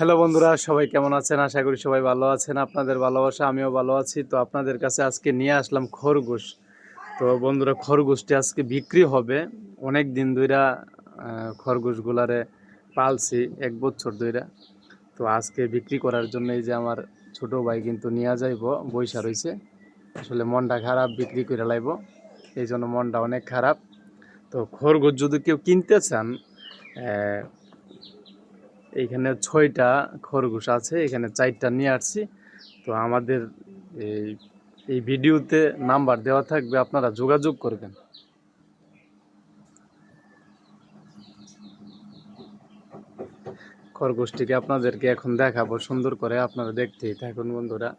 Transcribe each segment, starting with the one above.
Hello বন্ধুরা, সবাই কেমন আছেন? আশা করি সবাই ভালো আছেন। আপনাদের ভালোবাসা আমিও ভালো আছি। তো আপনাদের কাছে আজকে নিয়ে আসলাম খরগোশ। তো বন্ধুরা, খরগোশটি আজকে বিক্রি হবে। অনেক দিন ধইরা খরগোশগুলারে পালছি, 1 বছর ধইরা। তো আজকে বিক্রি করার জন্য এই যে আমার ছোট ভাই কিন্তু নিয়ে যাইব, বইসা রইছে। আসলে মনটা খারাপ, বিক্রি করে লাইব, এই জন্য মনটা অনেক খারাপ। তো খরগোশ যদি কেউ কিনতে চান, এইখানে 6টা খরগোশ আছে, এখানে 4টা নিয়ে আসছি। তো আমাদের এই এই ভিডিওতে নাম্বার দেওয়া থাকবে, আপনারা যোগাযোগ করবেন। খরগোশটিকে আপনাদেরকে এখন দেখাবো সুন্দর করে, আপনারা দেখতেই থাকুন বন্ধুরা।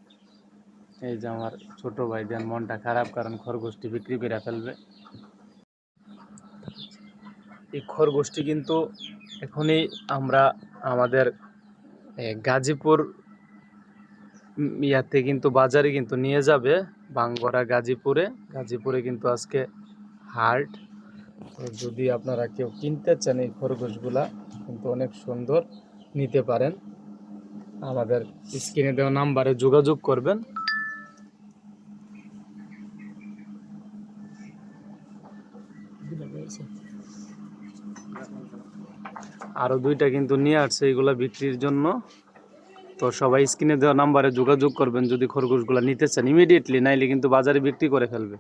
এই যে আমার ছোট ভাই দেন মনটা খারাপ, কারণ খরগোশটি বিক্রি করে ফেলবে। এই খরগোশটি কিন্তু এখনই আমরা আমাদের গাজীপুর ইয়াতে কিন্তু বাজারে কিন্তু নিয়ে যাবে, বাঙ্গরা গাজীপুরে কিন্তু আজকে হাট। তো যদি আপনারা কেউ কিনতে চান এই খরগোশগুলা কিন্তু অনেক সুন্দর, নিতে পারেন। আমাদের স্ক্রিনে দেওয়া নাম্বারে যোগাযোগ করবেন। আরো 2টা কিন্তু নিয়ে আসছে এগুলা বিক্রির জন্য। তো সবাই স্ক্রিনে দেওয়া নাম্বারে যোগাযোগ করবেন যদি খরগোশগুলা নিতে চান ইমিডিয়েটলি, নাইলে কিন্তু বাজারে বিক্রি করে ফেলবে।